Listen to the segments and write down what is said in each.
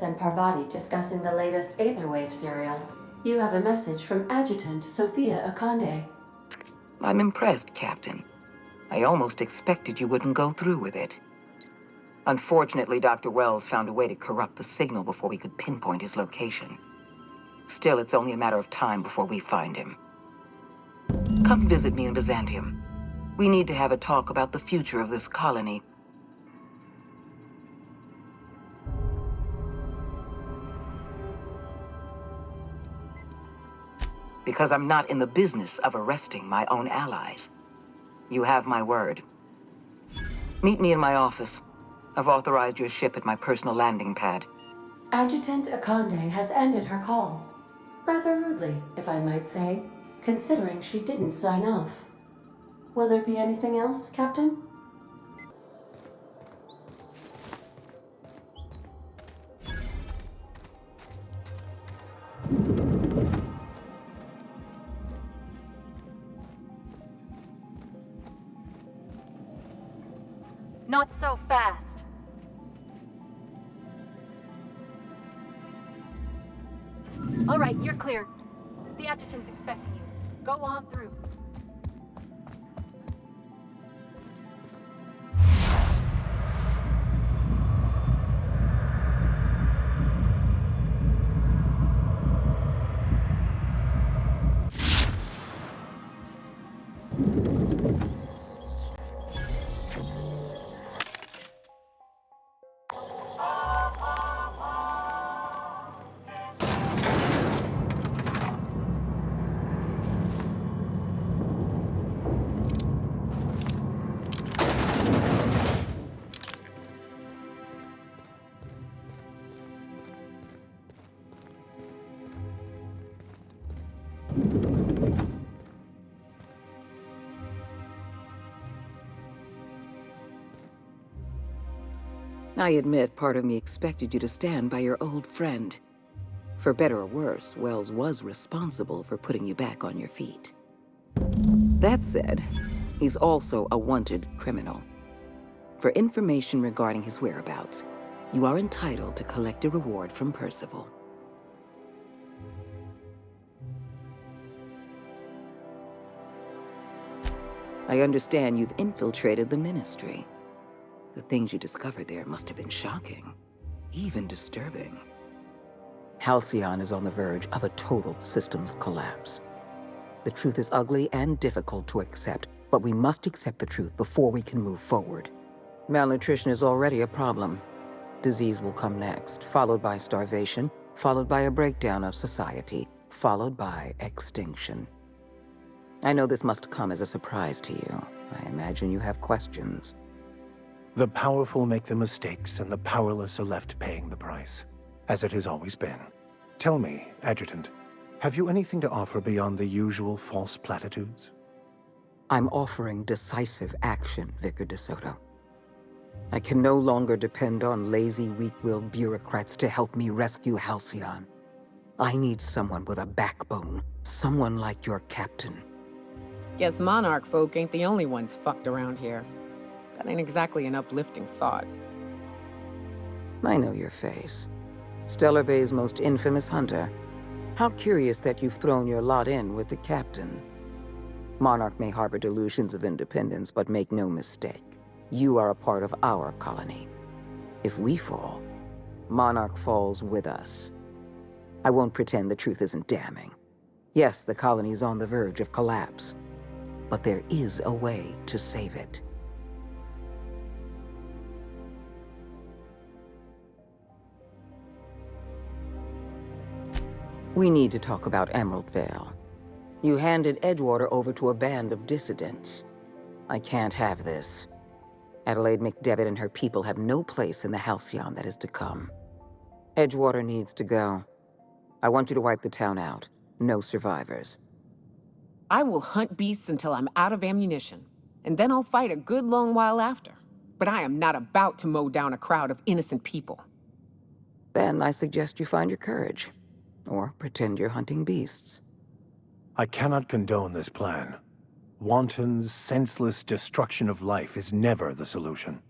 and Parvati discussing the latest Aetherwave serial. You have a message from Adjutant Sophia Akande. I'm impressed, Captain. I almost expected you wouldn't go through with it. Unfortunately, Dr. Wells found a way to corrupt the signal before we could pinpoint his location. Still, it's only a matter of time before we find him. Come visit me in Byzantium. We need to have a talk about the future of this colony. Because I'm not in the business of arresting my own allies. You have my word. Meet me in my office. I've authorized your ship at my personal landing pad. Adjutant Akande has ended her call. Rather rudely, if I might say, considering she didn't sign off. Will there be anything else, Captain? Not so fast. All right, you're clear. The adjutant's expecting you. Go on through. I admit part of me expected you to stand by your old friend. For better or worse, Wells was responsible for putting you back on your feet. That said, he's also a wanted criminal. For information regarding his whereabouts, you are entitled to collect a reward from Percival. I understand you've infiltrated the Ministry. The things you discovered there must have been shocking, even disturbing. Halcyon is on the verge of a total systems collapse. The truth is ugly and difficult to accept, but we must accept the truth before we can move forward. Malnutrition is already a problem. Disease will come next, followed by starvation, followed by a breakdown of society, followed by extinction. I know this must come as a surprise to you. I imagine you have questions. The powerful make the mistakes, and the powerless are left paying the price, as it has always been. Tell me, Adjutant, have you anything to offer beyond the usual false platitudes? I'm offering decisive action, Vicar de Soto. I can no longer depend on lazy, weak-willed bureaucrats to help me rescue Halcyon. I need someone with a backbone, someone like your captain. Guess Monarch folk ain't the only ones fucked around here. That ain't exactly an uplifting thought. I know your face. Stellar Bay's most infamous hunter. How curious that you've thrown your lot in with the captain. Monarch may harbor delusions of independence, but make no mistake. You are a part of our colony. If we fall, Monarch falls with us. I won't pretend the truth isn't damning. Yes, the colony is on the verge of collapse, but there is a way to save it. We need to talk about Emerald Vale. You handed Edgewater over to a band of dissidents. I can't have this. Adelaide McDevitt and her people have no place in the Halcyon that is to come. Edgewater needs to go. I want you to wipe the town out. No survivors. I will hunt beasts until I'm out of ammunition, and then I'll fight a good long while after. But I am not about to mow down a crowd of innocent people. Then I suggest you find your courage. Or pretend you're hunting beasts. I cannot condone this plan. Wanton, senseless destruction of life is never the solution.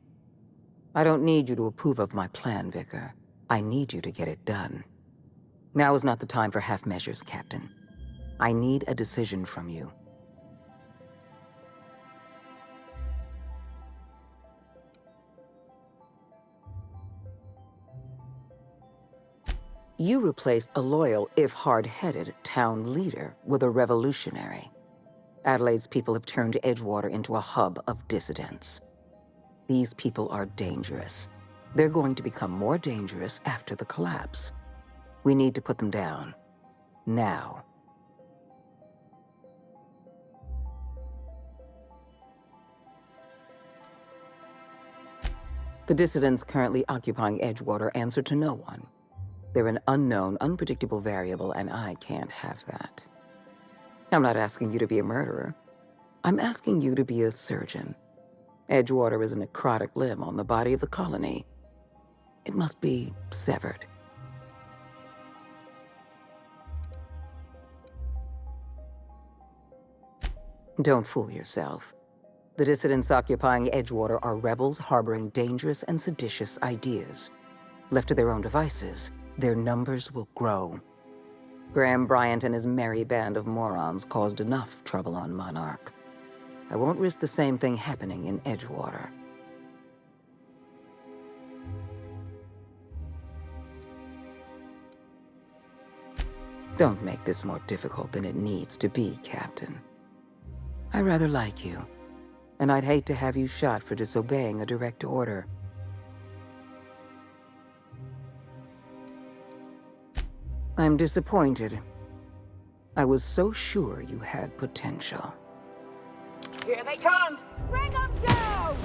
I don't need you to approve of my plan, Vicar. I need you to get it done. Now is not the time for half measures, Captain. I need a decision from you. You replaced a loyal, if hard-headed, town leader with a revolutionary. Adelaide's people have turned Edgewater into a hub of dissidents. These people are dangerous. They're going to become more dangerous after the collapse. We need to put them down. Now. The dissidents currently occupying Edgewater answer to no one. They're an unknown, unpredictable variable, and I can't have that. I'm not asking you to be a murderer. I'm asking you to be a surgeon. Edgewater is a necrotic limb on the body of the colony. It must be severed. Don't fool yourself. The dissidents occupying Edgewater are rebels harboring dangerous and seditious ideas. Left to their own devices, their numbers will grow. Graham Bryant and his merry band of morons caused enough trouble on Monarch. I won't risk the same thing happening in Edgewater. Don't make this more difficult than it needs to be, Captain. I rather like you, and I'd hate to have you shot for disobeying a direct order. I'm disappointed. I was so sure you had potential. Here they come! Bring them down!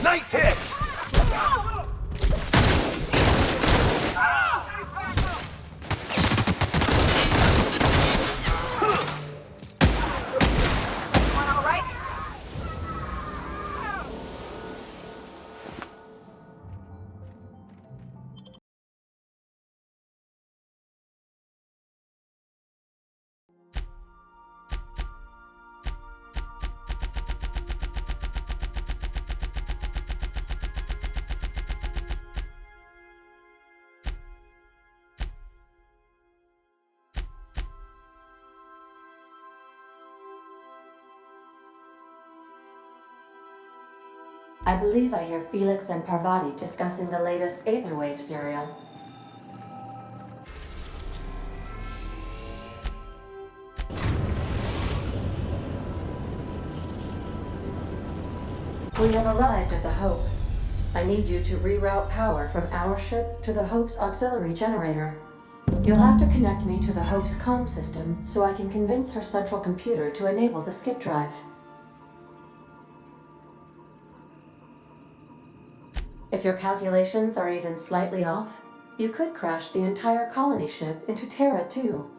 Nice hit! I believe I hear Felix and Parvati discussing the latest Aetherwave serial. We have arrived at the Hope. I need you to reroute power from our ship to the Hope's auxiliary generator. You'll have to connect me to the Hope's comm system so I can convince her central computer to enable the skip drive. If your calculations are even slightly off, you could crash the entire colony ship into Terra too.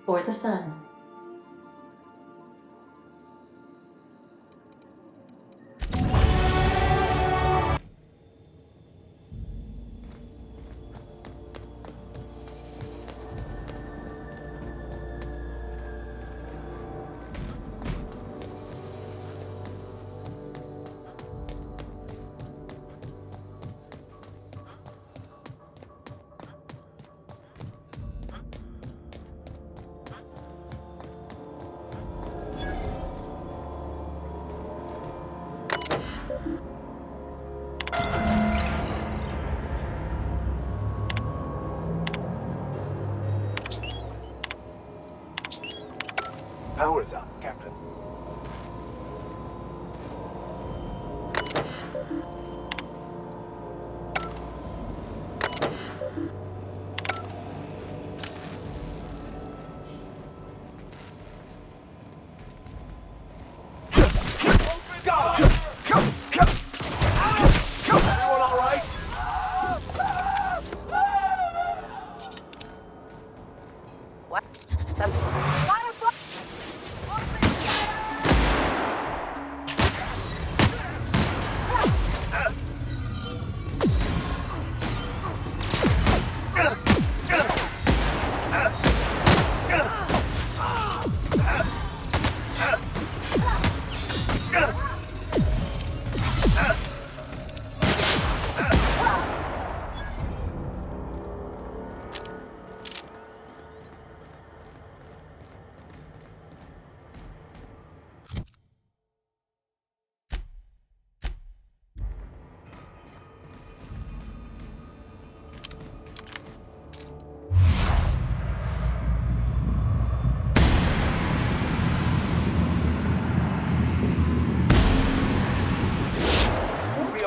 Or the Sun. Power's up, Captain. Everyone all right? What? That's...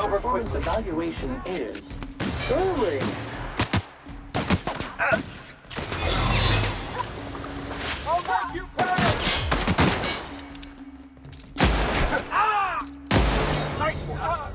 Performance evaluation is sterling. I'll make you pay! Ah! Nice one.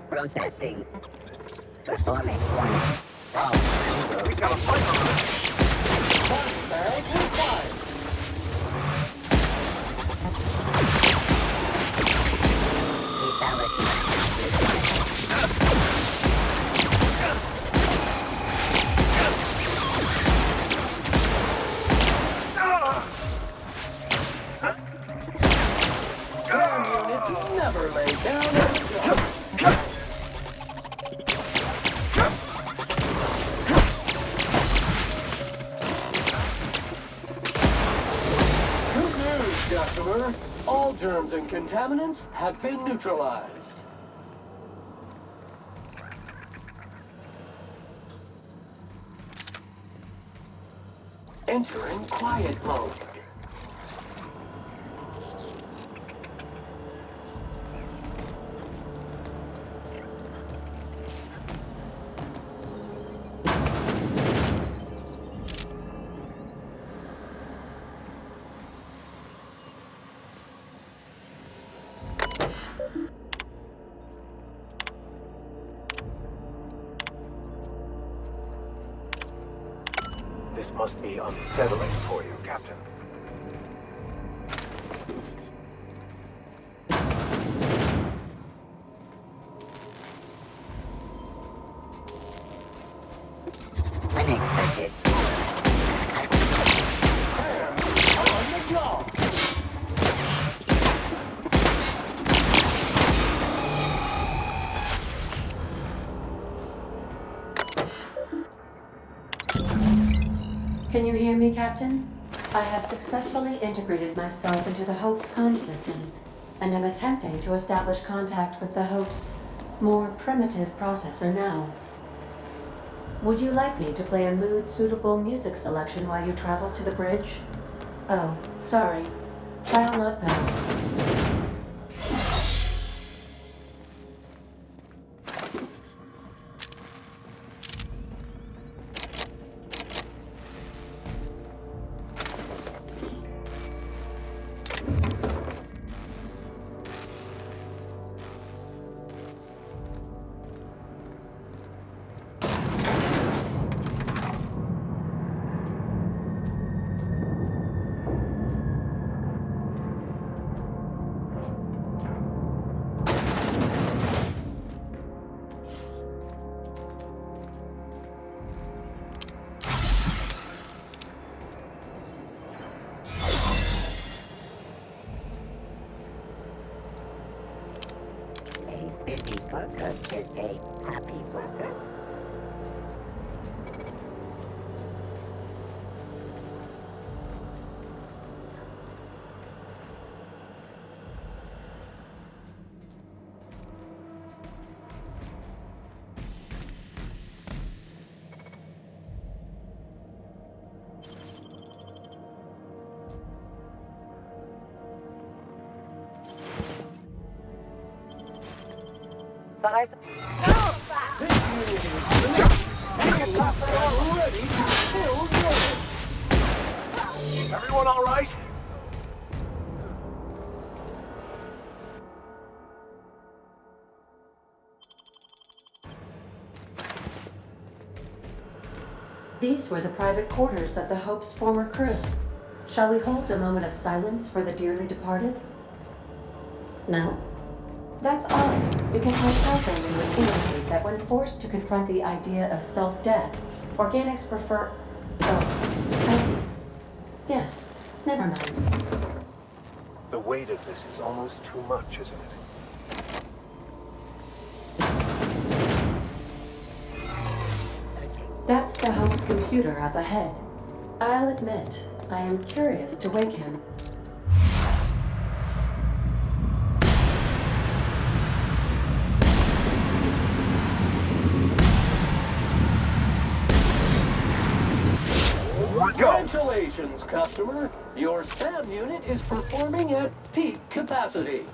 Processing. Performing one. Oh, He's got a fight on us. Bag inside. Some units never lay down and go. Good news, customer. All germs and contaminants have been neutralized. Entering quiet mode. This must be unsettling for you, Captain. unexpected. And on the job. Can you hear me, Captain? I have successfully integrated myself into the Hope's comm systems, and am attempting to establish contact with the Hope's more primitive processor now. Would you like me to play a mood-suitable music selection while you travel to the bridge? Oh, sorry. I'll love that. A busy worker is a happy worker. Thought I... Ready to build your... Everyone all right? These were the private quarters of the Hope's former crew. Shall we hold a moment of silence for the dearly departed? No? That's odd, because my programming would indicate that when forced to confront the idea of self-death, organics prefer... Oh, I see. Yes, never mind. The weight of this is almost too much, isn't it? That's the Hope's computer up ahead. I'll admit, I am curious to wake him. Congratulations, customer. Your SAM unit is performing at peak capacity.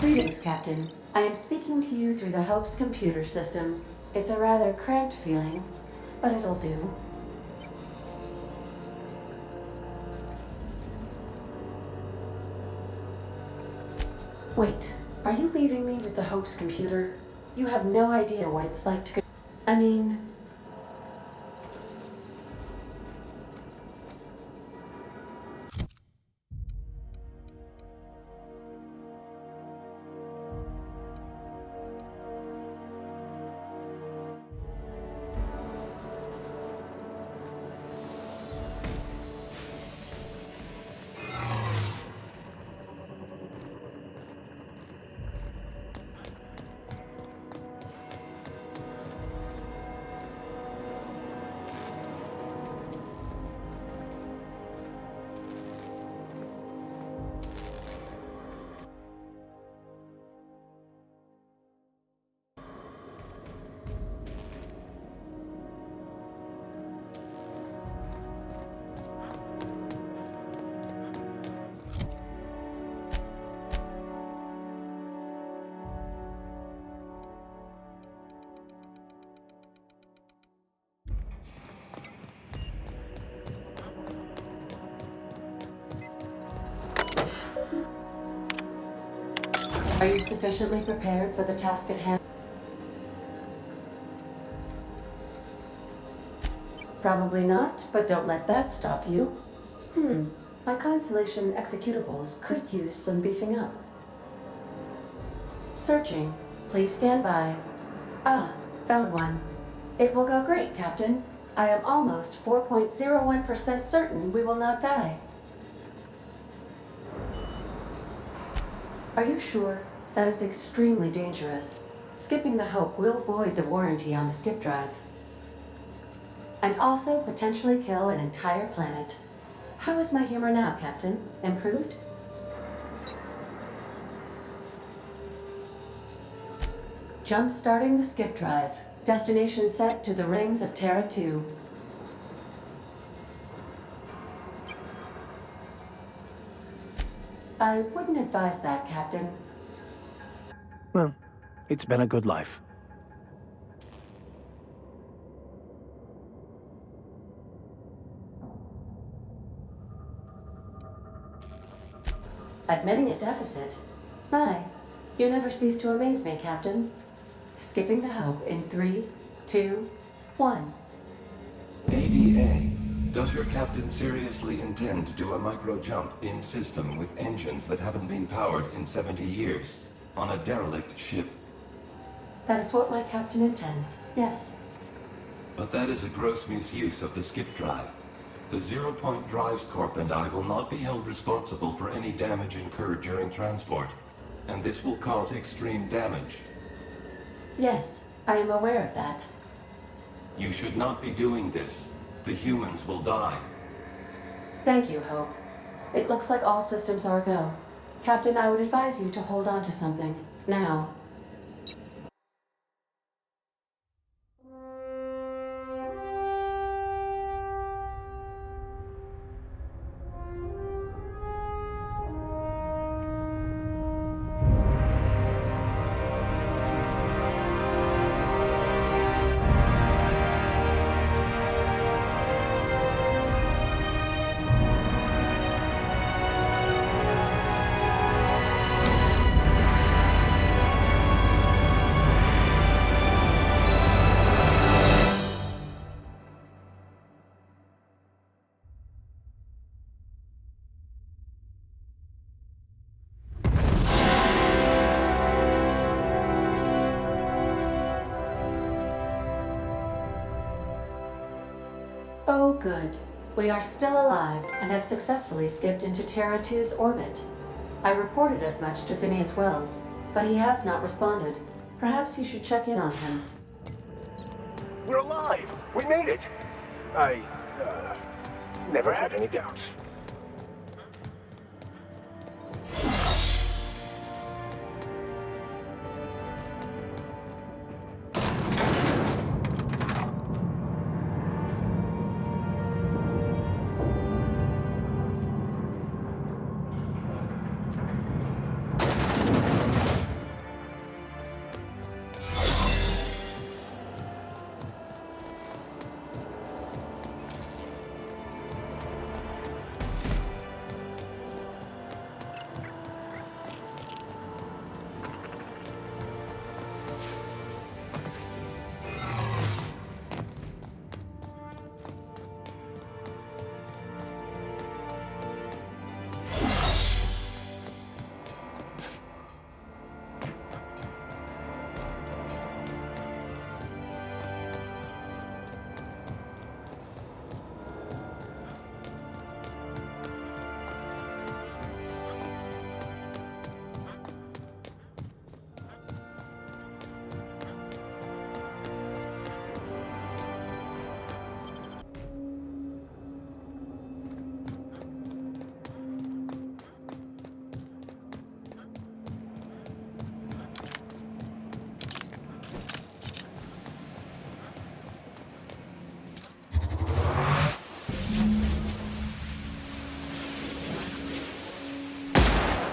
Greetings, Captain. I am speaking to you through the Hope's computer system. It's a rather cramped feeling, but it'll do. Wait, are you leaving me with the Hope's computer? You have no idea what it's like to... I mean... Are you sufficiently prepared for the task at hand? Probably not, but don't let that stop you. My Constellation executables could use some beefing up. Searching. Please stand by. Ah, found one. It will go great, Captain. I am almost 4.01% certain we will not die. Are you sure? That is extremely dangerous. Skipping the Hope will void the warranty on the skip drive. And also potentially kill an entire planet. How is my humor now, Captain? Improved? Jump-starting the skip drive. Destination set to the rings of Terra 2. I wouldn't advise that, Captain. Well, it's been a good life. Admitting a deficit? My, You never cease to amaze me, Captain. Skipping the Hope in 3, 2, 1. ADA, does your captain seriously intend to do a micro-jump in system with engines that haven't been powered in 70 years on a derelict ship? That is what my captain intends, yes. But that is a gross misuse of the skip drive. The Zero Point Drives Corp and I will not be held responsible for any damage incurred during transport, and this will cause extreme damage. Yes, I am aware of that. You should not be doing this. The humans will die. Thank you, Hope. It looks like all systems are go. Captain, I would advise you to hold on to something. Now. Oh, good. We are still alive and have successfully skipped into Terra 2's orbit. I reported as much to Phineas Wells, but he has not responded. Perhaps you should check in on him. We're alive! We made it! I, never had any doubts.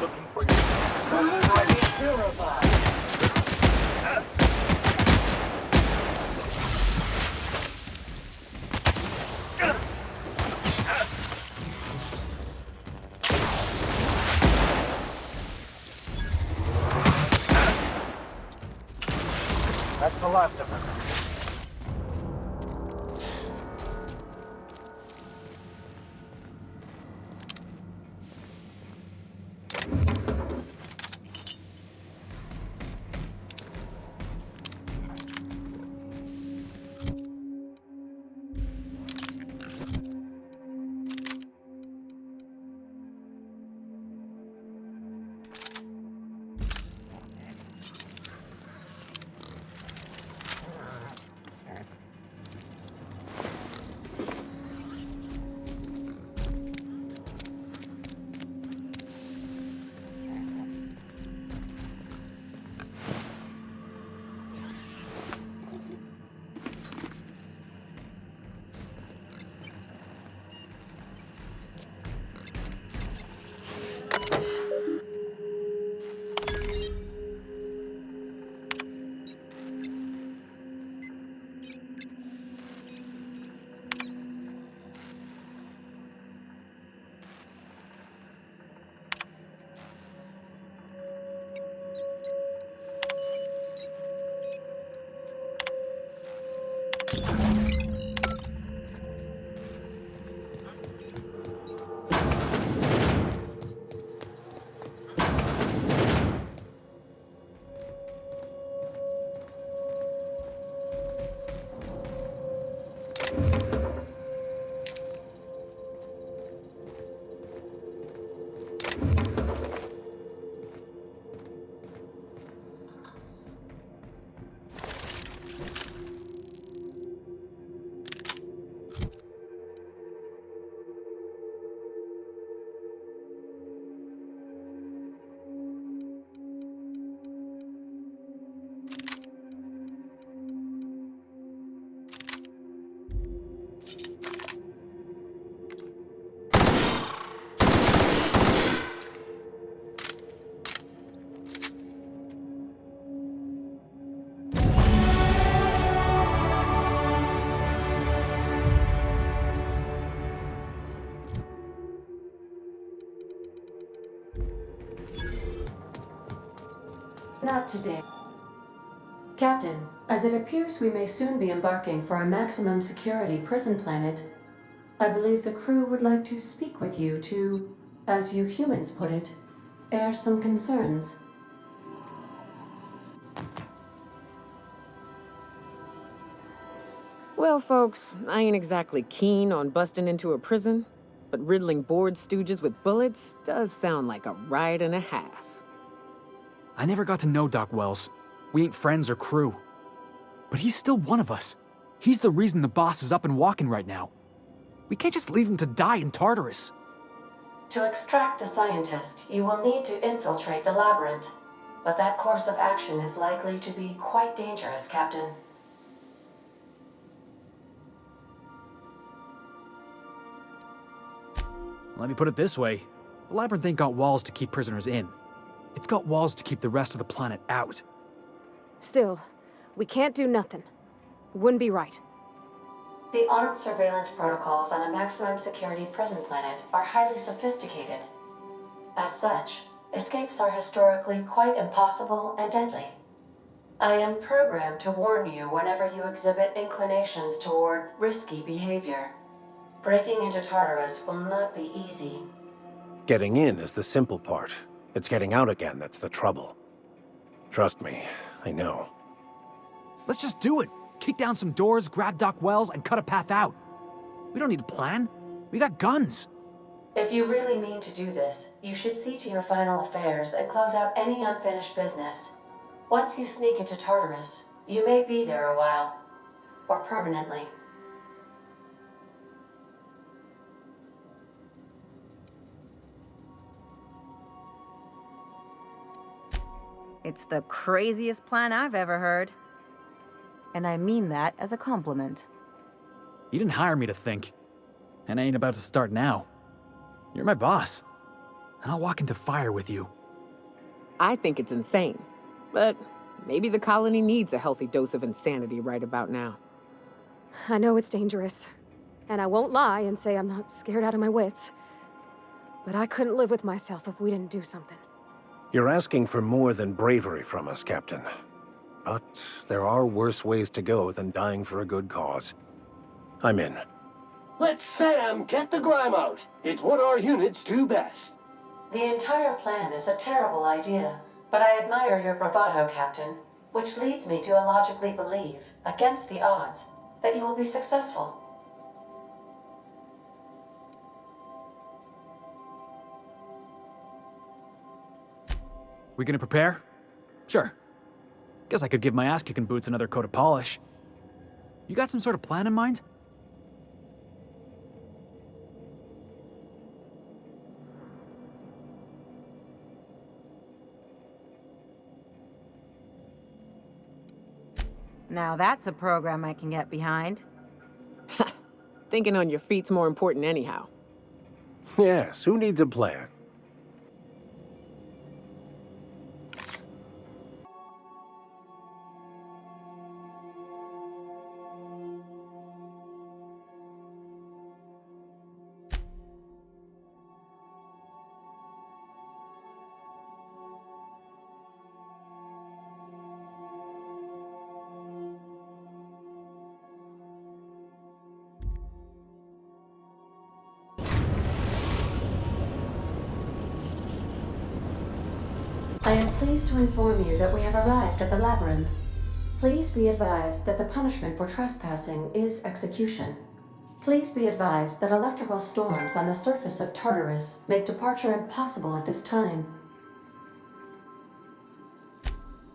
Looking for you. I need purified. That's the last of them. Not today. Captain, as it appears we may soon be embarking for a maximum security prison planet, I believe the crew would like to speak with you to, as you humans put it, air some concerns. Well, folks, I ain't exactly keen on busting into a prison, but riddling bored stooges with bullets does sound like a ride and a half. I never got to know Doc Wells. We ain't friends or crew. But he's still one of us. He's the reason the boss is up and walking right now. We can't just leave him to die in Tartarus. To extract the scientist, you will need to infiltrate the labyrinth. But that course of action is likely to be quite dangerous, Captain. Let me put it this way. The labyrinth ain't got walls to keep prisoners in. It's got walls to keep the rest of the planet out. Still, we can't do nothing. It wouldn't be right. The armed surveillance protocols on a maximum security prison planet are highly sophisticated. As such, escapes are historically quite impossible and deadly. I am programmed to warn you whenever you exhibit inclinations toward risky behavior. Breaking into Tartarus will not be easy. Getting in is the simple part. It's getting out again that's the trouble. Trust me, I know. Let's just do it. Kick down some doors, grab Doc Wells, and cut a path out. We don't need a plan. We got guns. If you really mean to do this, you should see to your final affairs and close out any unfinished business. Once you sneak into Tartarus, you may be there a while. Or permanently. It's the craziest plan I've ever heard. And I mean that as a compliment. You didn't hire me to think. And I ain't about to start now. You're my boss. And I'll walk into fire with you. I think it's insane, but maybe the colony needs a healthy dose of insanity right about now. I know it's dangerous. And I won't lie and say I'm not scared out of my wits. But I couldn't live with myself if we didn't do something. You're asking for more than bravery from us, Captain. But there are worse ways to go than dying for a good cause. I'm in. Let Sam get the grime out. It's what our units do best. The entire plan is a terrible idea, but I admire your bravado, Captain, which leads me to illogically believe, against the odds, that you will be successful. We gonna prepare? Sure. Guess I could give my ass-kicking boots another coat of polish. You got some sort of plan in mind? Now that's a program I can get behind. Thinking on your feet's more important anyhow. Yes, who needs a plan? I am pleased to inform you that we have arrived at the labyrinth. Please be advised that the punishment for trespassing is execution. Please be advised that electrical storms on the surface of Tartarus make departure impossible at this time.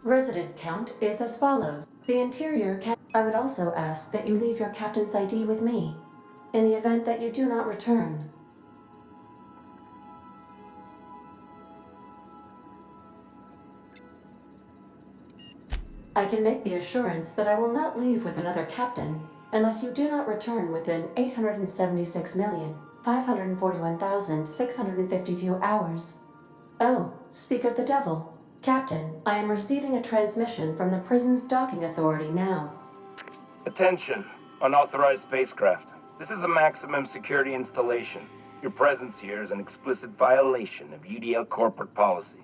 Resident count is as follows. The interior I would also ask that you leave your captain's ID with me, in the event that you do not return. I can make the assurance that I will not leave with another captain unless you do not return within 876,541,652 hours. Oh, speak of the devil. Captain, I am receiving a transmission from the prison's docking authority now. Attention, unauthorized spacecraft. This is a maximum security installation. Your presence here is an explicit violation of UDL corporate policy.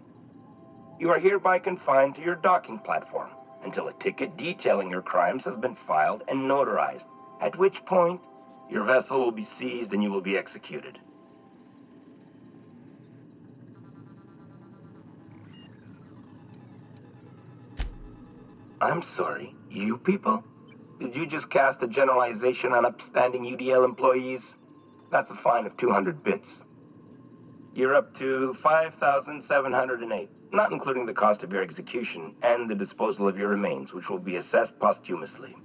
You are hereby confined to your docking platform until a ticket detailing your crimes has been filed and notarized, at which point your vessel will be seized and you will be executed. I'm sorry, you people? Did you just cast a generalization on upstanding UDL employees? That's a fine of 200 bits. You're up to 5,708, not including the cost of your execution and the disposal of your remains, which will be assessed posthumously.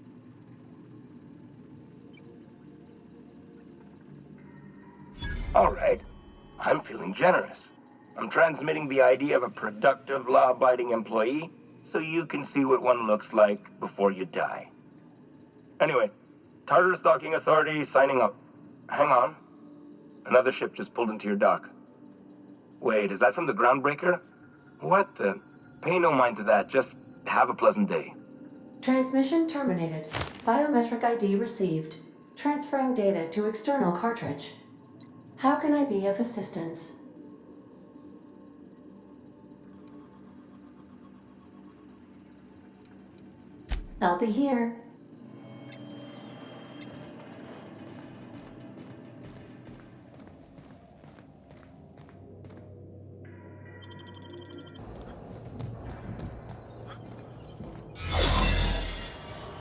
All right, I'm feeling generous. I'm transmitting the idea of a productive, law-abiding employee so you can see what one looks like before you die. Anyway, Tartarus Docking Authority signing up. Hang on. Another ship just pulled into your dock. Wait, is that from the Groundbreaker? What the? Pay no mind to that. Just have a pleasant day. Transmission terminated. Biometric ID received. Transferring data to external cartridge. How can I be of assistance? I'll be here.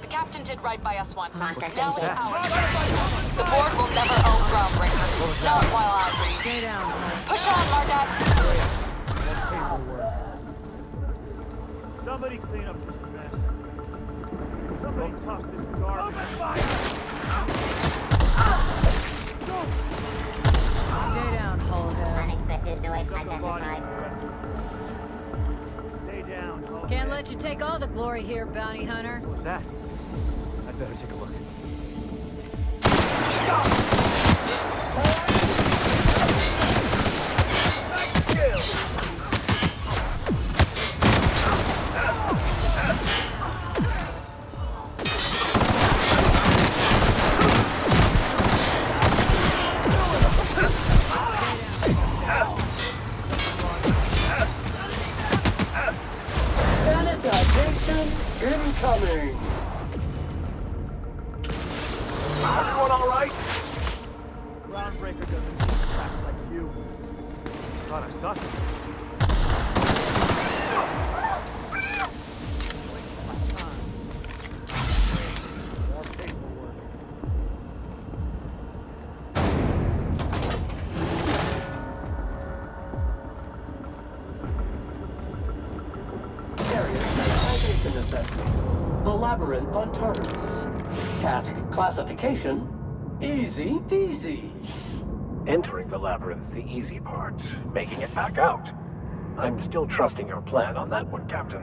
The captain did right by us once. Now it's that? ours. The board will never own Groundbreaker. Not while I breathe. Stay down. Push on, Lardak. Somebody clean up this mess. Somebody toss this garbage. Stay down, Hullhead. Unexpected noise identified. Stay down, Hullhead. Can't let you take all the glory here, bounty hunter. What was that? I'd better take a look. Sanitation incoming! Everyone all right? Groundbreaker doesn't need trash like you. Thought I saw something. Wasting my time. More paperwork. Area sanitation assessment. The Labyrinth on Tartarus. Task classification, easy peasy. Entering the labyrinth's the easy part. Making it back out. I'm still trusting your plan on that one, Captain.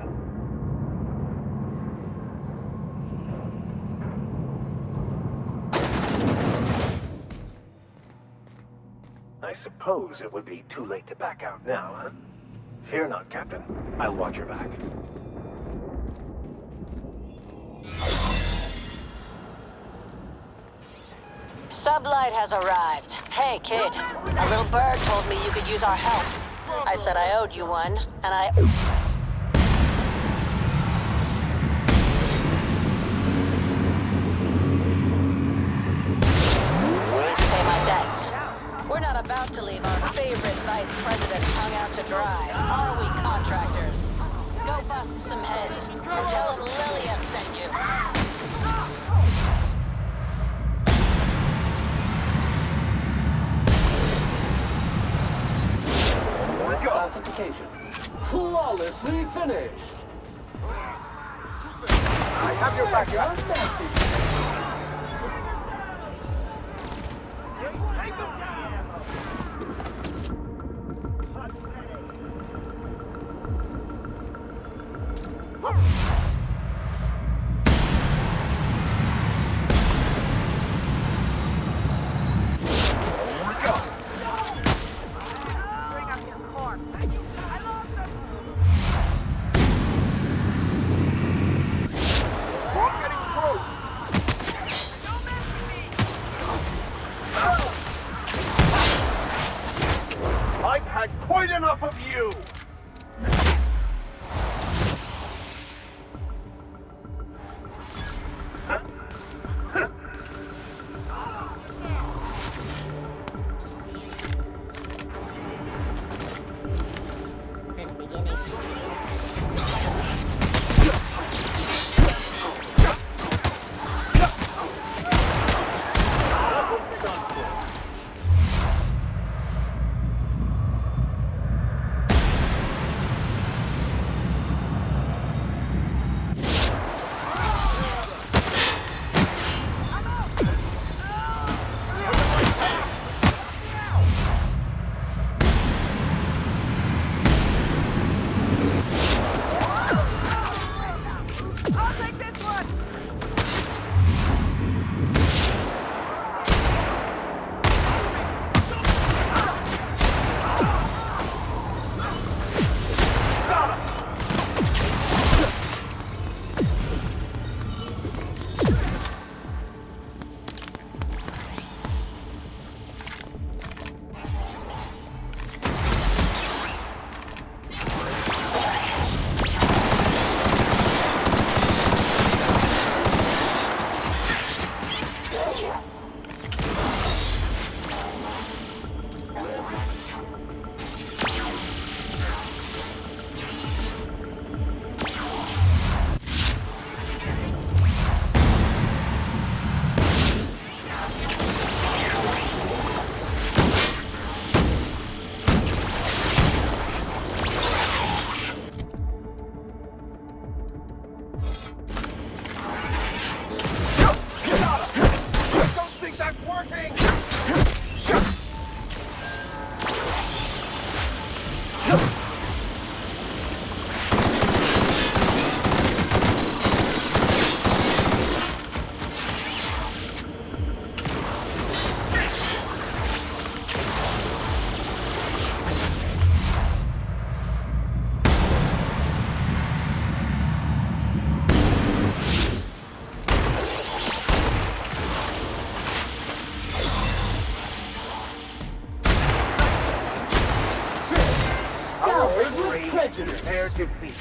I suppose it would be too late to back out now, huh? Fear not, Captain. I'll watch your back. Sublight has arrived. Hey, kid. A little bird told me you could use our help. I said I owed you one, and I... Pay my debts. We're not about to leave our favorite vice president hung out to dry, are we, contractors? Go bust some heads, and tell them Lilia sent you. Classification, flawlessly finished. I have your back. I've had quite enough of you! Prepare defeat.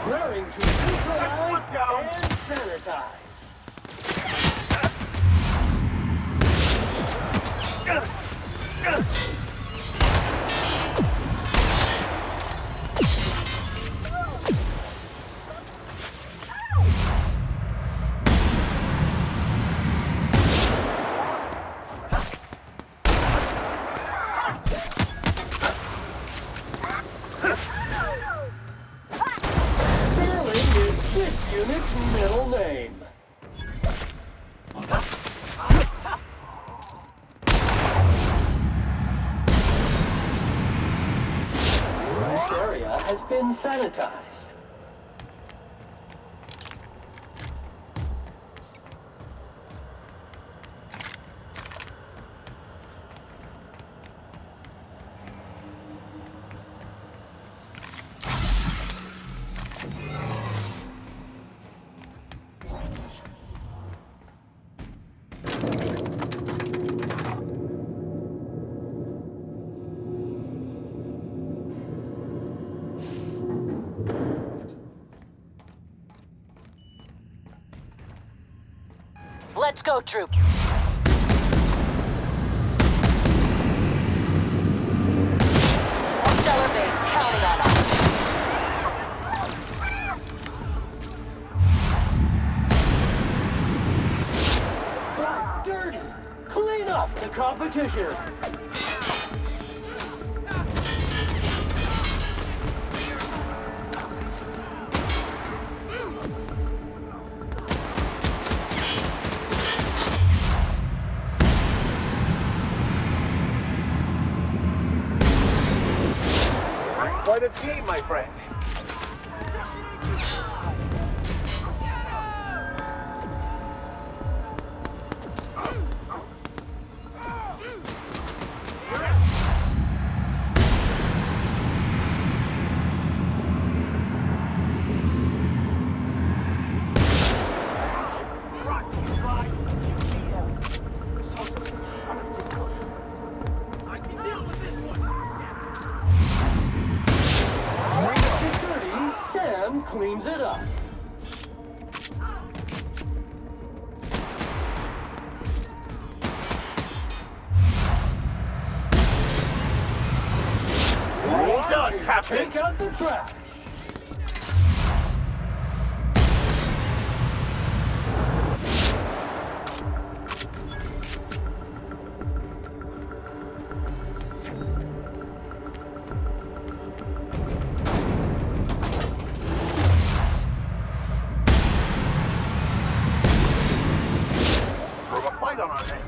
Raring to neutralize and sanitize. This unit's middle name. This area has been sanitized. Let's go, troop. Stellar base counting on us. Black dirty! Clean up the competition! Quite a team, my friend. Sam cleans it up. Well done, Captain. Take out the trash. From a fight on our hands.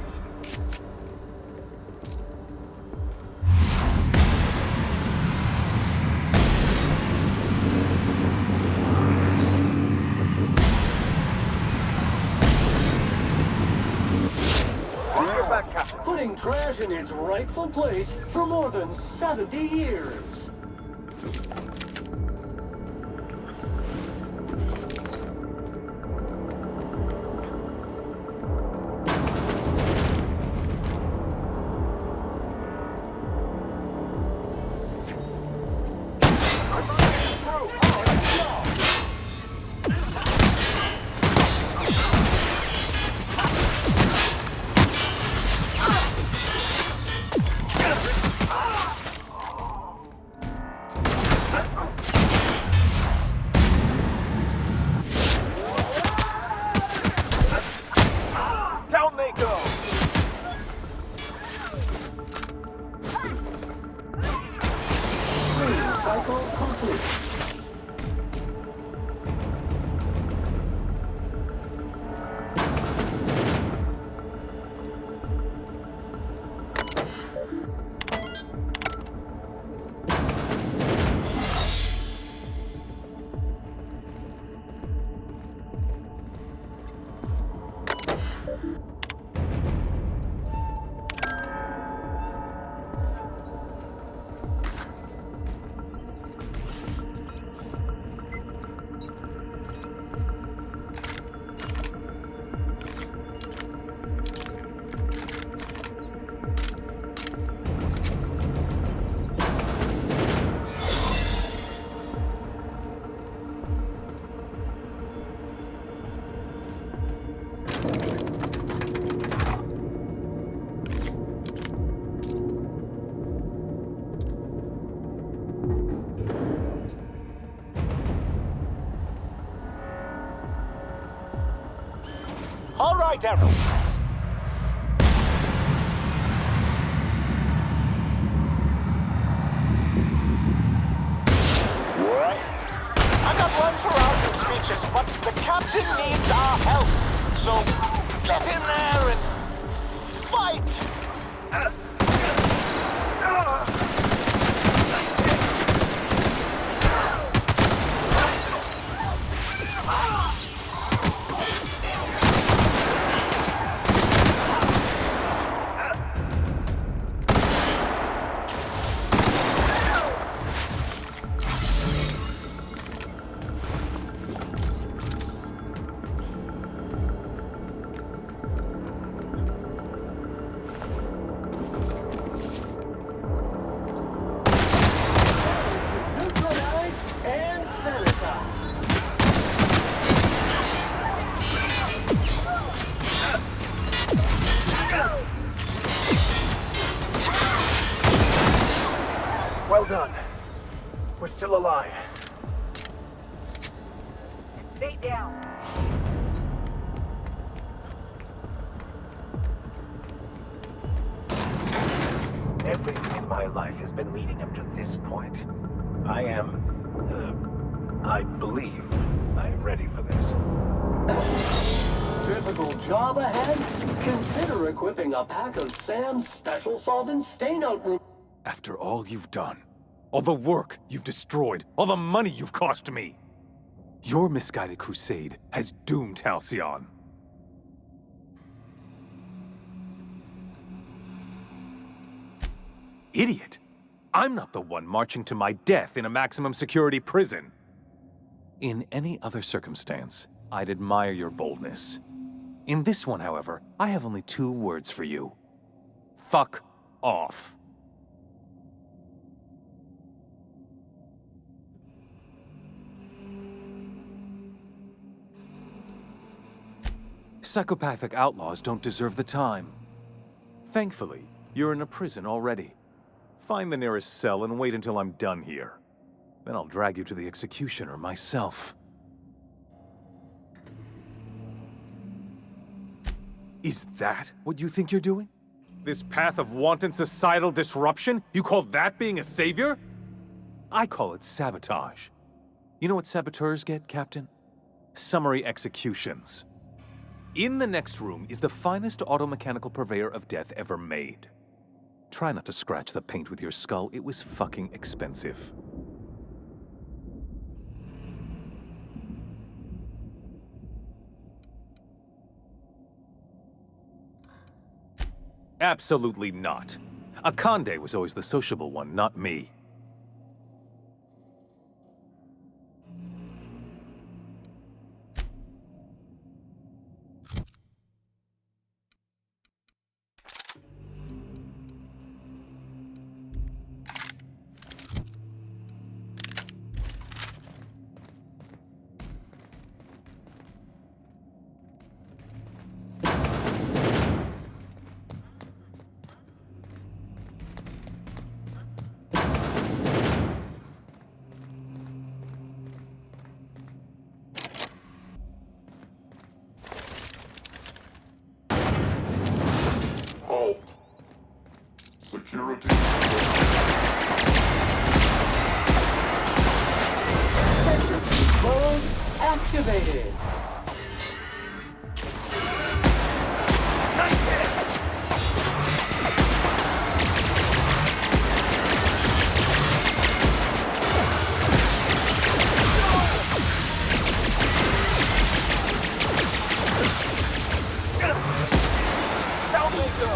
putting trash in its rightful place for more than 70 years. Down they go! Cycle complete. All right, Arrow. I'm not one for arguing speeches, but the captain needs our help. So get in there and fight! Well done. We're still alive. Stay down. Everything in my life has been leading up to this point. I believe I am ready for this. Difficult job ahead? Consider equipping a pack of Sam's special solvent stain-out room. After all you've done, all the work you've destroyed, all the money you've cost me, your misguided crusade has doomed Halcyon. Idiot! I'm not the one marching to my death in a maximum security prison. In any other circumstance, I'd admire your boldness. In this one, however, I have only 2 words for you. Fuck off. Psychopathic outlaws don't deserve the time. Thankfully, you're in a prison already. Find the nearest cell and wait until I'm done here. Then I'll drag you to the executioner myself. Is that what you think you're doing? This path of wanton societal disruption? You call that being a savior? I call it sabotage. You know what saboteurs get, Captain? Summary executions. In the next room is the finest automechanical purveyor of death ever made. Try not to scratch the paint with your skull. It was fucking expensive. Absolutely not. Akande was always the sociable one, not me. Security. Mode activated. Down they go!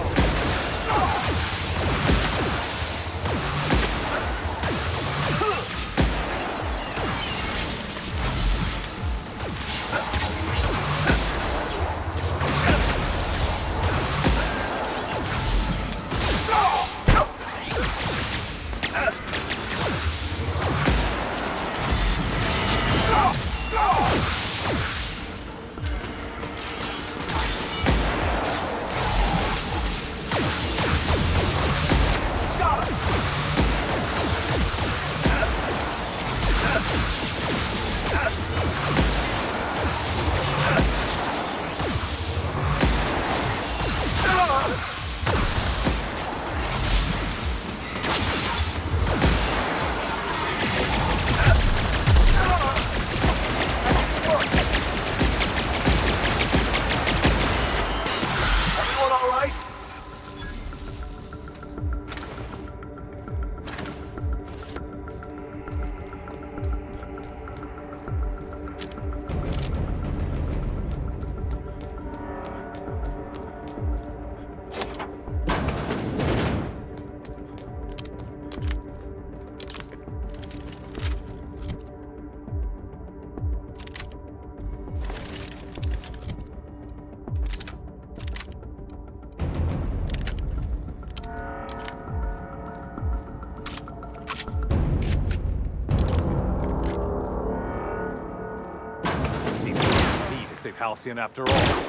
Save Halcyon after all.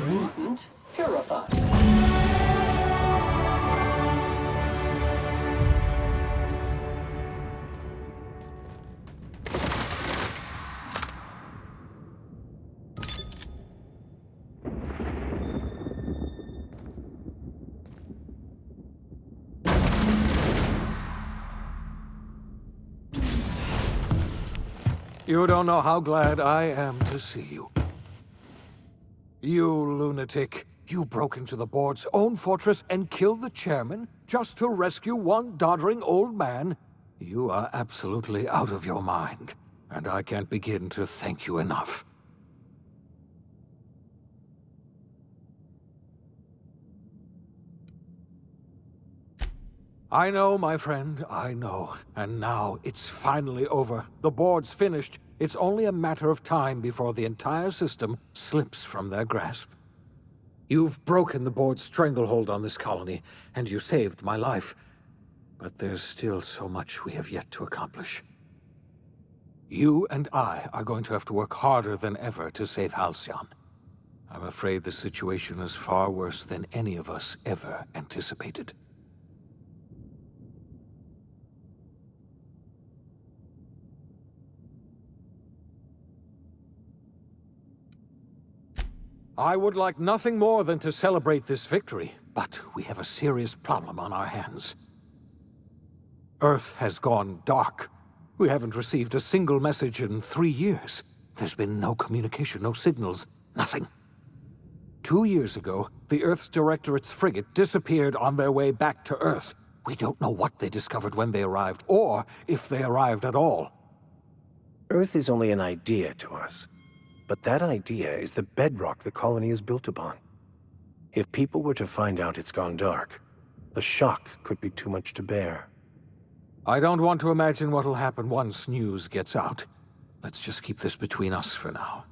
Mutant purified. You don't know how glad I am to see you. You lunatic. You broke into the board's own fortress and killed the chairman just to rescue one doddering old man? You are absolutely out of your mind, and I can't begin to thank you enough. I know, my friend, I know. And now it's finally over. The board's finished. It's only a matter of time before the entire system slips from their grasp. You've broken the board's stranglehold on this colony, and you saved my life. But there's still so much we have yet to accomplish. You and I are going to have to work harder than ever to save Halcyon. I'm afraid the situation is far worse than any of us ever anticipated. I would like nothing more than to celebrate this victory, but we have a serious problem on our hands. Earth has gone dark. We haven't received a single message in 3 years. There's been no communication, no signals, nothing. 2 years ago, the Earth's Directorate's frigate disappeared on their way back to Earth. We don't know what they discovered when they arrived, or if they arrived at all. Earth is only an idea to us, but that idea is the bedrock the colony is built upon. If people were to find out it's gone dark, the shock could be too much to bear. I don't want to imagine what'll happen once news gets out. Let's just keep this between us for now.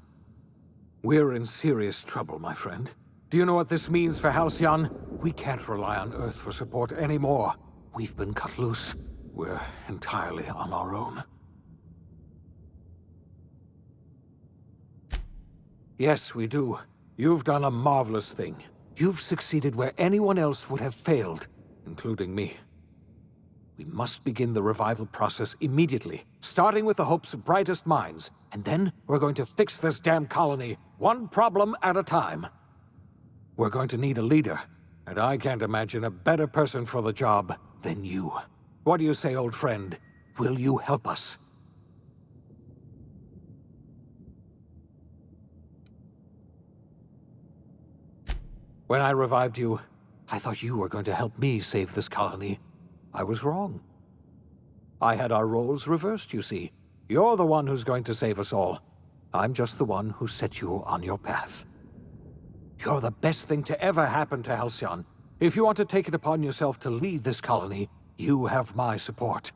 We're in serious trouble, my friend. Do you know what this means for Halcyon? We can't rely on Earth for support anymore. We've been cut loose. We're entirely on our own. Yes, we do. You've done a marvelous thing. You've succeeded where anyone else would have failed, including me. We must begin the revival process immediately, starting with the Hope's brightest minds, and then we're going to fix this damn colony, one problem at a time. We're going to need a leader, and I can't imagine a better person for the job than you. What do you say, old friend? Will you help us? When I revived you, I thought you were going to help me save this colony. I was wrong. I had our roles reversed, you see. You're the one who's going to save us all. I'm just the one who set you on your path. You're the best thing to ever happen to Halcyon. If you want to take it upon yourself to lead this colony, you have my support.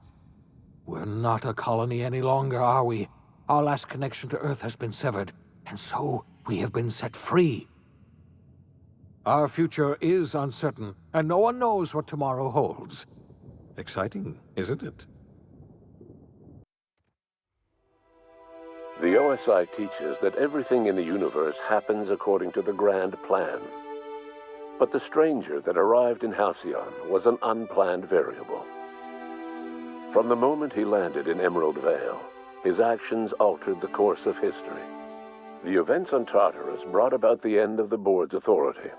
We're not a colony any longer, are we? Our last connection to Earth has been severed, and so we have been set free. Our future is uncertain, and no one knows what tomorrow holds. Exciting, isn't it? The OSI teaches that everything in the universe happens according to the grand plan. But the stranger that arrived in Halcyon was an unplanned variable. From the moment he landed in Emerald Vale, his actions altered the course of history. The events on Tartarus brought about the end of the board's authority.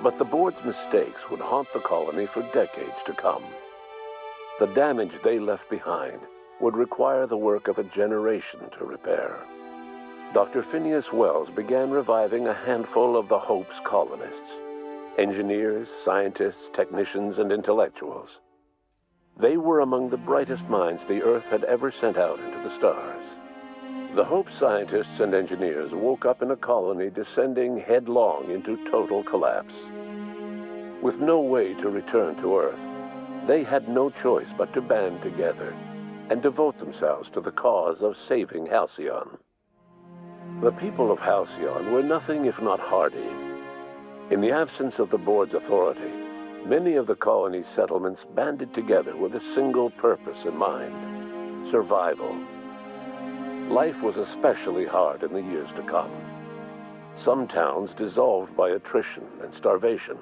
But the board's mistakes would haunt the colony for decades to come. The damage they left behind would require the work of a generation to repair. Dr. Phineas Wells began reviving a handful of the Hope's colonists. Engineers, scientists, technicians, and intellectuals. They were among the brightest minds the Earth had ever sent out into the stars. The Hope scientists and engineers woke up in a colony descending headlong into total collapse. With no way to return to Earth, they had no choice but to band together and devote themselves to the cause of saving Halcyon. The people of Halcyon were nothing if not hardy. In the absence of the board's authority, many of the colony's settlements banded together with a single purpose in mind: survival. Life was especially hard in the years to come. Some towns dissolved by attrition and starvation,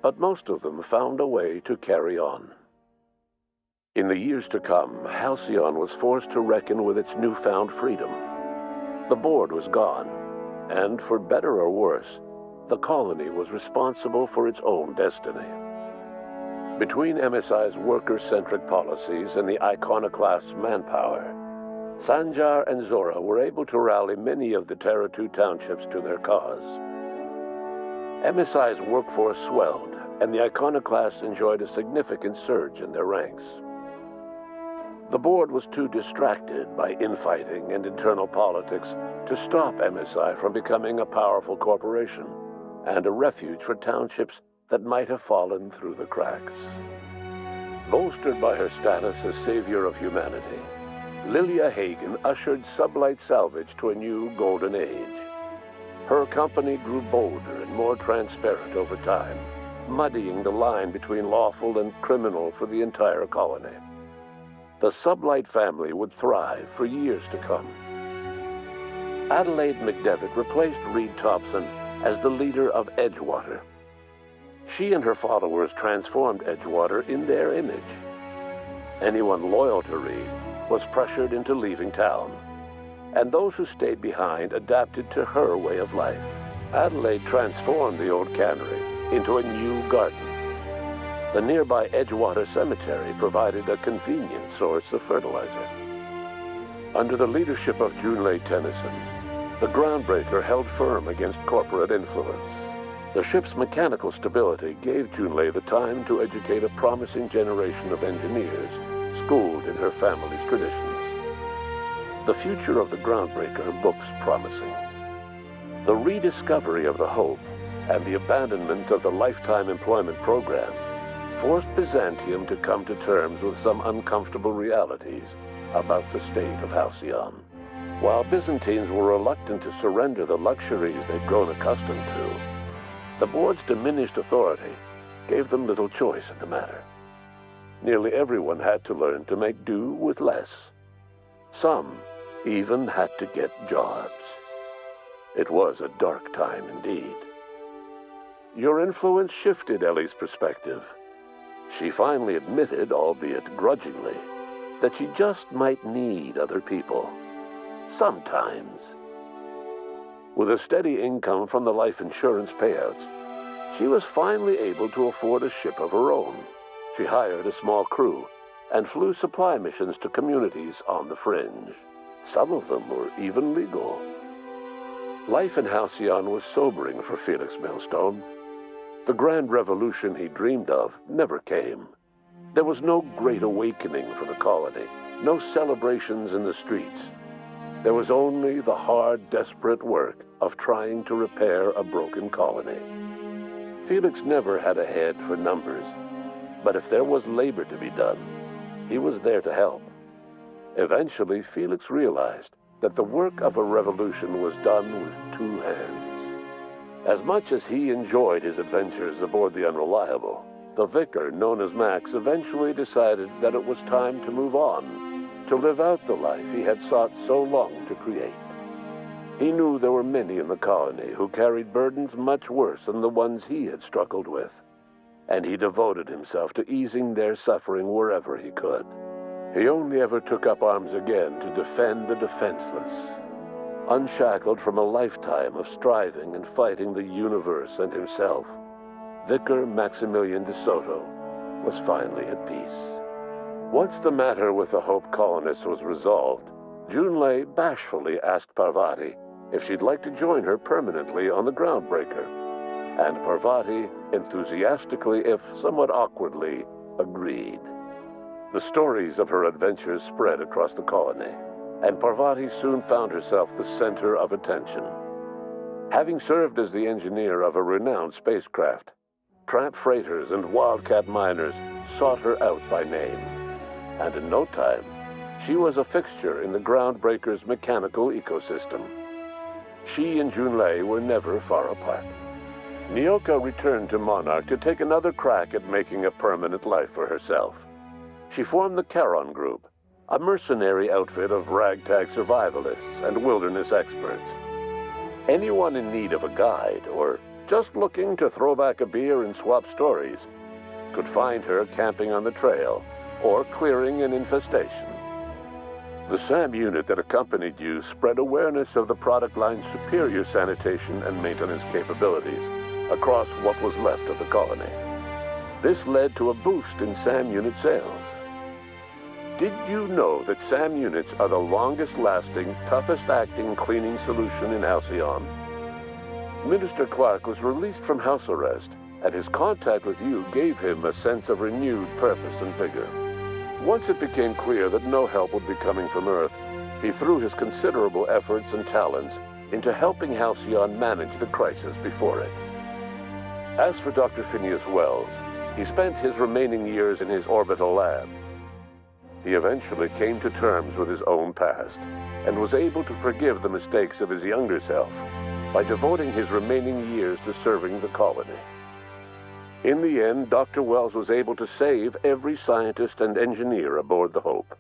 but most of them found a way to carry on. In the years to come, Halcyon was forced to reckon with its newfound freedom. The board was gone, and for better or worse, the colony was responsible for its own destiny. Between MSI's worker-centric policies and the iconoclast's manpower, Sanjar and Zora were able to rally many of the Terra 2 townships to their cause. MSI's workforce swelled, and the iconoclasts enjoyed a significant surge in their ranks. The board was too distracted by infighting and internal politics to stop MSI from becoming a powerful corporation and a refuge for townships that might have fallen through the cracks. Bolstered by her status as savior of humanity, Lilia Hagen ushered sublight salvage to a new golden age. Her company grew bolder and more transparent over time, muddying the line between lawful and criminal for the entire colony. The Sublight family would thrive for years to come. Adelaide McDevitt replaced Reed Thompson as the leader of Edgewater. She and her followers transformed Edgewater in their image. Anyone loyal to Reed was pressured into leaving town, and those who stayed behind adapted to her way of life. Adelaide transformed the old cannery into a new garden. The nearby Edgewater Cemetery provided a convenient source of fertilizer. Under the leadership of Junlei Tennyson, the Groundbreaker held firm against corporate influence. The ship's mechanical stability gave Junlei the time to educate a promising generation of engineers schooled in her family's traditions. the future of the Groundbreaker looks promising. The rediscovery of the Hope and the abandonment of the lifetime employment program forced Byzantium to come to terms with some uncomfortable realities about the state of Halcyon. While Byzantines were reluctant to surrender the luxuries they'd grown accustomed to, the board's diminished authority gave them little choice in the matter. Nearly everyone had to learn to make do with less. Some even had to get jobs. It was a dark time indeed. Your influence shifted Ellie's perspective. She finally admitted, albeit grudgingly, that she just might need other people. Sometimes. With a steady income from the life insurance payouts, she was finally able to afford a ship of her own. She hired a small crew and flew supply missions to communities on the fringe. Some of them were even legal. Life in Halcyon was sobering for Felix Millstone. The grand revolution he dreamed of never came. There was no great awakening for the colony, no celebrations in the streets. There was only the hard, desperate work of trying to repair a broken colony. Felix never had a head for numbers, but if there was labor to be done, he was there to help. Eventually, Felix realized that the work of a revolution was done with two hands. As much as he enjoyed his adventures aboard the Unreliable, the vicar, known as Max, eventually decided that it was time to move on, to live out the life he had sought so long to create. He knew there were many in the colony who carried burdens much worse than the ones he had struggled with, and he devoted himself to easing their suffering wherever he could. He only ever took up arms again to defend the defenseless. Unshackled from a lifetime of striving and fighting the universe and himself, Vicar Maximilian de Soto was finally at peace. Once the matter with the Hope colonists was resolved, Junlei bashfully asked Parvati if she'd like to join her permanently on the Groundbreaker, and Parvati enthusiastically, if somewhat awkwardly, agreed. The stories of her adventures spread across the colony, and Parvati soon found herself the center of attention. Having served as the engineer of a renowned spacecraft, tramp freighters and wildcat miners sought her out by name, and in no time, she was a fixture in the Groundbreaker's mechanical ecosystem. She and Junlei were never far apart. Nyoka returned to Monarch to take another crack at making a permanent life for herself. She formed the Charon Group, a mercenary outfit of ragtag survivalists and wilderness experts. Anyone in need of a guide, or just looking to throw back a beer and swap stories, could find her camping on the trail or clearing an infestation. The SAM unit that accompanied you spread awareness of the product line's superior sanitation and maintenance capabilities across what was left of the colony. This led to a boost in SAM unit sales. Did you know that SAM units are the longest-lasting, toughest-acting cleaning solution in Halcyon? Minister Clark was released from house arrest, and his contact with you gave him a sense of renewed purpose and vigor. Once it became clear that no help would be coming from Earth, he threw his considerable efforts and talents into helping Halcyon manage the crisis before it. As for Dr. Phineas Wells, he spent his remaining years in his orbital lab. He eventually came to terms with his own past and was able to forgive the mistakes of his younger self by devoting his remaining years to serving the colony. In the end, Dr. Wells was able to save every scientist and engineer aboard the Hope.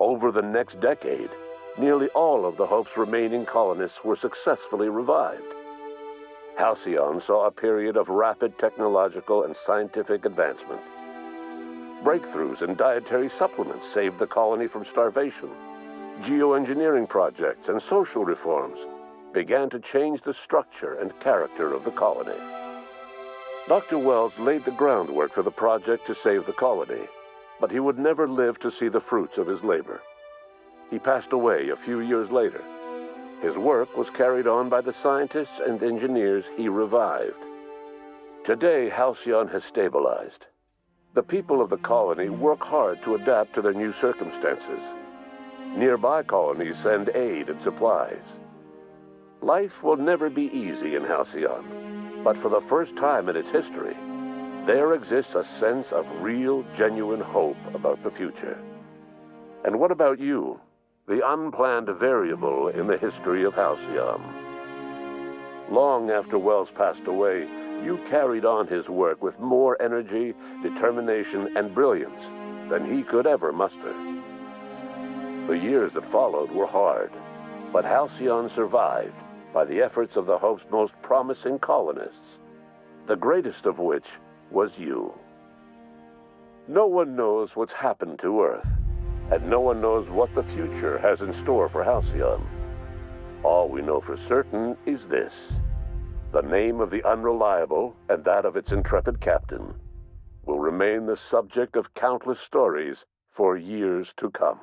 Over the next decade, nearly all of the Hope's remaining colonists were successfully revived. Halcyon saw a period of rapid technological and scientific advancement. Breakthroughs in dietary supplements saved the colony from starvation. Geoengineering projects and social reforms began to change the structure and character of the colony. Dr. Wells laid the groundwork for the project to save the colony, but he would never live to see the fruits of his labor. He passed away a few years later. His work was carried on by the scientists and engineers he revived. Today, Halcyon has stabilized. The people of the colony work hard to adapt to their new circumstances. Nearby colonies send aid and supplies. Life will never be easy in Halcyon, but for the first time in its history, there exists a sense of real, genuine hope about the future. And what about you, the unplanned variable in the history of Halcyon? Long after Wells passed away, you carried on his work with more energy, determination, and brilliance than he could ever muster. The years that followed were hard, but Halcyon survived by the efforts of the Hope's most promising colonists, the greatest of which was you. No one knows what's happened to Earth, and no one knows what the future has in store for Halcyon. All we know for certain is this: the name of the Unreliable and that of its intrepid captain will remain the subject of countless stories for years to come.